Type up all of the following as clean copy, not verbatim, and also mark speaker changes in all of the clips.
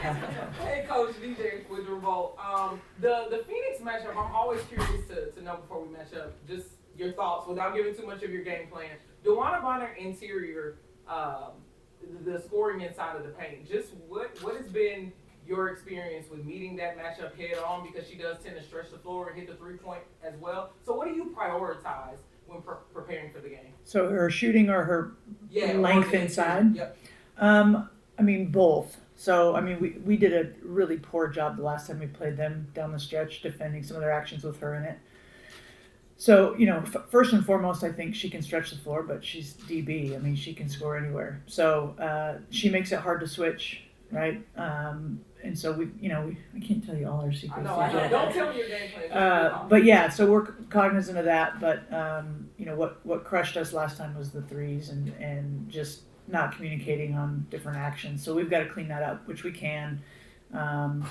Speaker 1: Hey, Coach DJ with the Revolt. The Phoenix matchup, I'm always curious to know before we match up, just your thoughts without giving too much of your game plan. DeWanna Bonner interior, the scoring inside of the paint. Just what has been your experience with meeting that matchup head on, because she does tend to stretch the floor and hit the 3-point as well. So what do you prioritize when preparing for the game?
Speaker 2: So her shooting or her length inside?
Speaker 1: Yep.
Speaker 2: I mean, both. So, I mean, we did a really poor job the last time we played them down the stretch, defending some of their actions with her in it. So, first and foremost, I think she can stretch the floor, but she's DB. I mean, she can score anywhere. So, she makes it hard to switch, right? And so I can't tell you all our secrets.
Speaker 1: I know. Don't tell me your game plan.
Speaker 2: But yeah, so we're cognizant of that. But what crushed us last time was the threes and just not communicating on different actions. So we've got to clean that up, which we can. And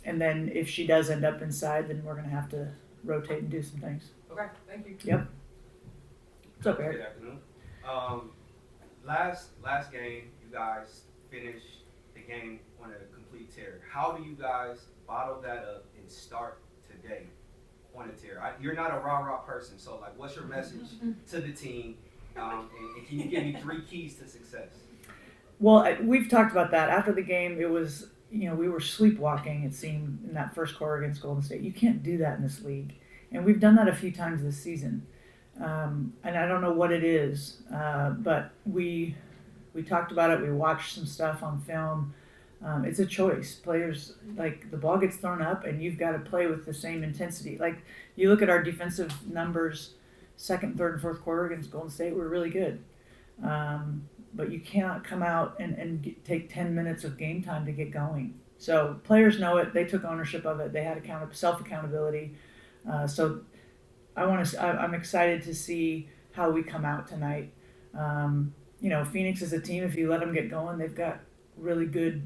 Speaker 2: then if she does end up inside, then we're going to have to rotate and do some things.
Speaker 1: Okay, thank you.
Speaker 2: Yep. What's up, Eric?
Speaker 3: Good afternoon. Last game, you guys finished the game on a complete tear. How do you guys bottle that up and start today on a tear? You're not a rah-rah person, so what's your message to the team? And can you give me 3 keys to success?
Speaker 2: Well, we've talked about that. After the game, it was, we were sleepwalking, it seemed, in that first quarter against Golden State. You can't do that in this league. And we've done that a few times this season. And I don't know what it is, but we talked about it. We watched some stuff on film. It's a choice. Players, the ball gets thrown up, and you've got to play with the same intensity. You look at our defensive numbers, second, third, and fourth quarter against Golden State, we're really good. But you cannot come out and take 10 minutes of game time to get going. So players know it. They took ownership of it. They had self-accountability. So I'm excited to see how we come out tonight. Phoenix is a team, if you let them get going, they've got really good,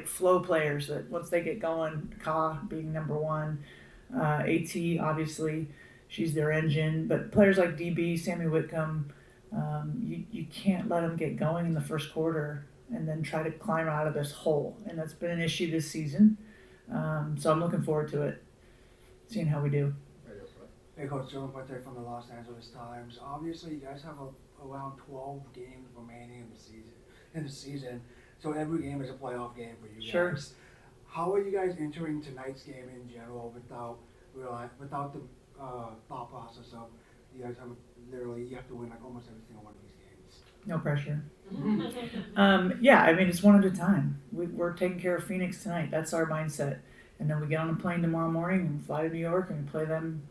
Speaker 2: flow players that once they get going, Ka being number one, AT, obviously, she's their engine. But players like DB, Sammy Whitcomb, you can't let them get going in the first quarter and then try to climb out of this hole. And that's been an issue this season. So I'm looking forward to it, seeing how we do.
Speaker 4: Hey, Coach Joe Butte from the Los Angeles Times. Obviously, you guys have around 12 games remaining in the season. So every game is a playoff game for you guys.
Speaker 2: Sure.
Speaker 4: How are you guys entering tonight's game in general without the thought process of you guys you have to win almost every single one of these games?
Speaker 2: No pressure. It's one at a time. We're taking care of Phoenix tonight. That's our mindset. And then we get on a plane tomorrow morning and fly to New York and play them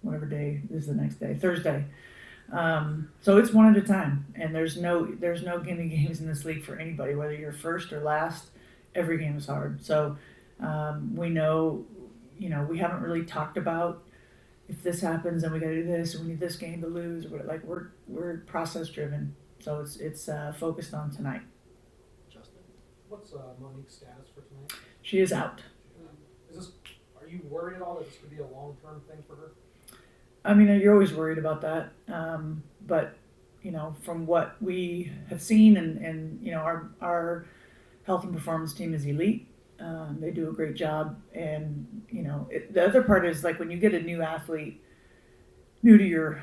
Speaker 2: whatever day is the next day, Thursday. So it's one at a time. And there's no gimme games in this league for anybody, whether you're first or last. Every game is hard. So we know, we haven't really talked about if this happens and we got to do this and we need this game to lose. We're process driven. So it's focused on tonight.
Speaker 5: Justin, what's Monique's status for tonight?
Speaker 2: She is out.
Speaker 5: Are you worried at all that this could be a long-term thing for her?
Speaker 2: I mean, you're always worried about that. But from what we have seen and our health and performance team is elite. They do a great job. And, the other part is when you get a new athlete, new to your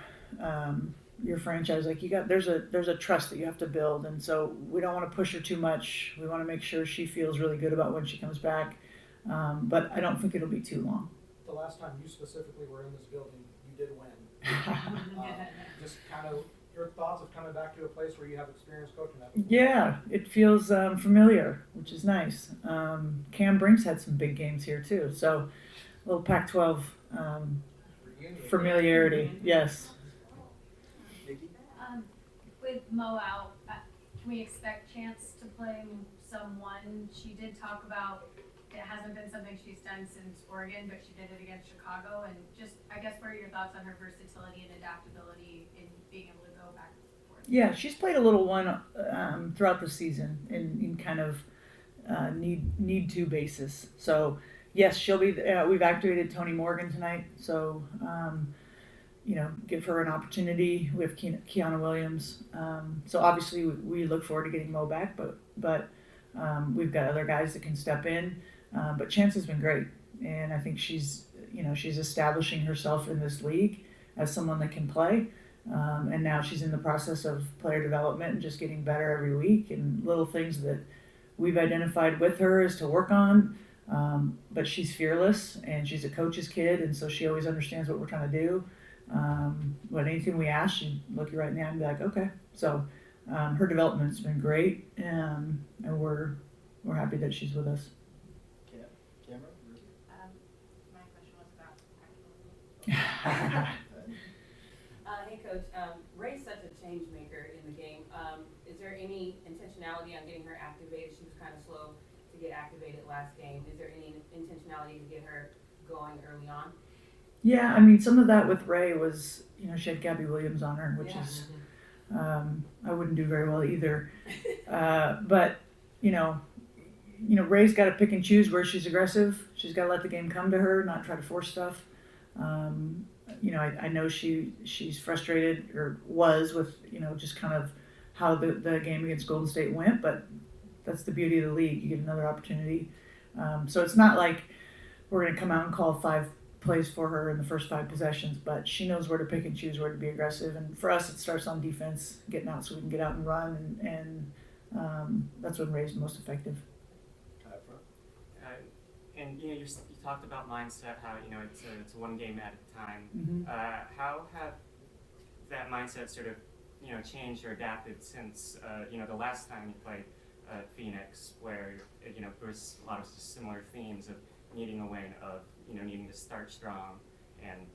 Speaker 2: franchise, there's a trust that you have to build. And so we don't want to push her too much. We want to make sure she feels really good about when she comes back. But I don't think it'll be too long.
Speaker 5: The last time you specifically were in this building, you did win. Just kind of your thoughts of coming back to a place where you have experience coaching that.
Speaker 2: Yeah, it feels familiar, which is nice. Cam Brinks had some big games here too, so a little Pac-12 familiarity. Yes.
Speaker 6: With Mo out, can we expect Chance to play someone? She did talk about it hasn't been something she's done since Oregon, but she did it against Chicago. And just, I guess, what are your thoughts on her versatility and adaptability in being able to go back and forth?
Speaker 2: Yeah, she's played a little one throughout the season in kind of need to basis. So yes, she'll be. We've activated Toni Morgan tonight, so give her an opportunity. We have Kiana Williams. So obviously we look forward to getting Mo back, but We've got other guys that can step in, but Chance has been great, and I think she's establishing herself in this league as someone that can play. And now she's in the process of player development and just getting better every week, and little things that we've identified with her is to work on. But she's fearless, and she's a coach's kid, and so she always understands what we're trying to do. But anything we ask, she'd look you right in the eye and be like, okay. So her development's been great, and we're happy that she's with us.
Speaker 7: Camera?
Speaker 8: My question was about hey coach, Ray's such a change maker in the game. Is there any intentionality on getting her activated? She was kind of slow to get activated last game. Is there any intentionality to get her going early on?
Speaker 2: Yeah, I mean, some of that with Ray was, she had Gabby Williams on her, which is, I wouldn't do very well either. But, Ray's got to pick and choose where she's aggressive. She's got to let the game come to her, not try to force stuff. I know she's frustrated, or was, with, just kind of how the game against Golden State went, but that's the beauty of the league. You get another opportunity. So it's not like we're going to come out and call 5 plays for her in the first 5 possessions, but she knows where to pick and choose, where to be aggressive. And for us, it starts on defense, getting out so we can get out and run, and that's when Ray's most effective.
Speaker 7: And you talked about mindset, how it's one game at a time.
Speaker 2: Mm-hmm.
Speaker 7: How have that mindset sort of changed or adapted since the last time you played Phoenix, where there was a lot of similar themes of needing a win, of needing to start strong, and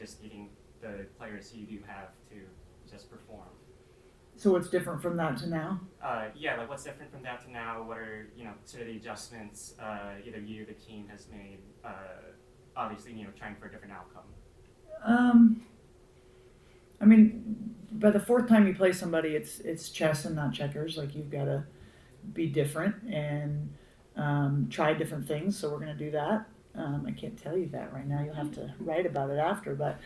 Speaker 7: just needing the players you do have to just perform.
Speaker 2: So what's different from that to now?
Speaker 7: Like what's different from that to now? What are sort of the adjustments either you or the team has made? Obviously, trying for a different outcome.
Speaker 2: I mean, by the 4th time you play somebody, it's chess and not checkers. Like, you've got to be different and try different things. So we're going to do that. I can't tell you that right now. You'll have to write about it after. But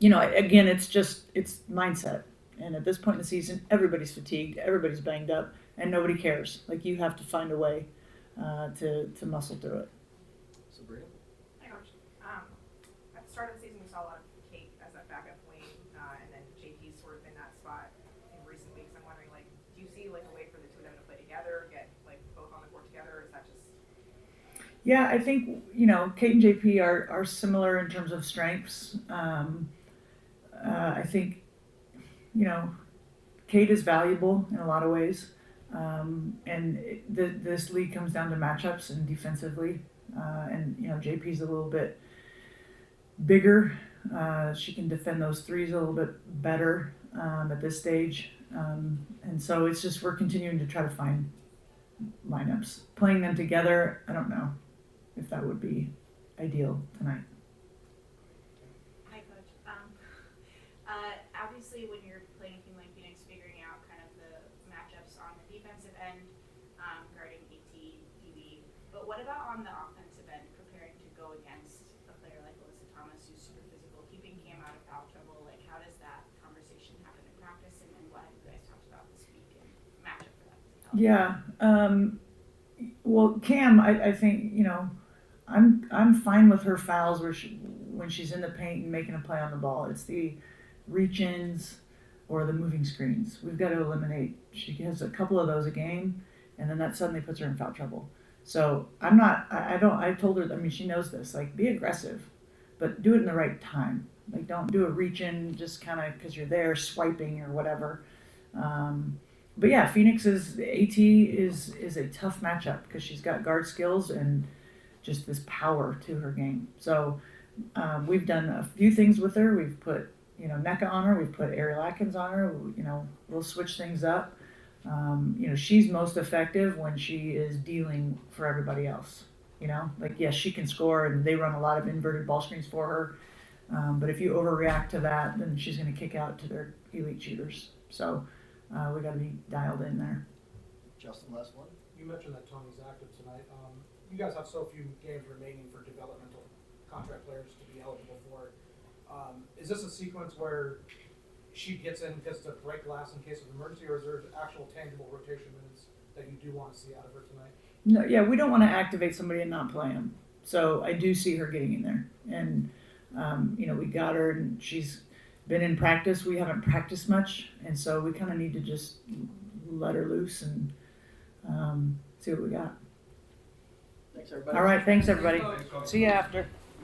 Speaker 2: again, it's mindset. And at this point in the season, everybody's fatigued, everybody's banged up, and nobody cares. Like, you have to find a way to muscle through it.
Speaker 7: Sabrina?
Speaker 9: Hi, Coach. At the start of the season, we saw a lot of Kate as that backup lane, and then JP's sort of in that spot in recent weeks. I'm wondering, do you see a way for the two of them to play together, get both on the court together, or is that just?
Speaker 2: Yeah, I think Kate and JP are similar in terms of strengths. I think Kate is valuable in a lot of ways, and this league comes down to matchups and defensively. And JP's a little bit bigger. She can defend those threes a little bit better at this stage, and so it's just we're continuing to try to find lineups. Playing them together, I don't know if that would be ideal tonight.
Speaker 10: Hi, Coach. Obviously, when you're playing a team like Phoenix, figuring out kind of the matchups on the defensive end, guarding AT, DB. But what about on the offensive end, preparing to go against a player like Alyssa Thomas, who's super physical, keeping Cam out of foul trouble? How does that conversation happen in practice, and what have you guys talked about this week and matchup for that?
Speaker 2: Yeah. Well, Cam, I think I'm fine with her fouls when she's in the paint and making a play on the ball. It's the reach-ins or the moving screens. We've got to eliminate. She has a couple of those a game, and then that suddenly puts her in foul trouble. So I told her, I mean, she knows this, be aggressive, but do it in the right time. Don't do a reach-in just kind of because you're there swiping or whatever. But yeah, Phoenix's AT is a tough matchup because she's got guard skills and just this power to her game. So we've done a few things with her. We've put NECA on her. We've put Ariel Atkins on her. We'll switch things up. She's most effective when she is dealing for everybody else. Yes, she can score, and they run a lot of inverted ball screens for her. But if you overreact to that, then she's going to kick out to their elite shooters. So we got to be dialed in there.
Speaker 5: Justin, last one. You mentioned that Tony's active tonight. You guys have so few games remaining for developmental contract players to be eligible for it. Is this a sequence where she gets in just to break glass in case of emergency, or is there actual tangible rotation minutes that you do want to see out of her tonight?
Speaker 2: No, yeah, we don't want to activate somebody and not play them. So I do see her getting in there, and we got her, and she's been in practice. We haven't practiced much, and so we kind of need to just let her loose and see what we got.
Speaker 4: Thanks, everybody.
Speaker 2: All right, thanks everybody.
Speaker 1: Thanks, Coach.
Speaker 2: See you after.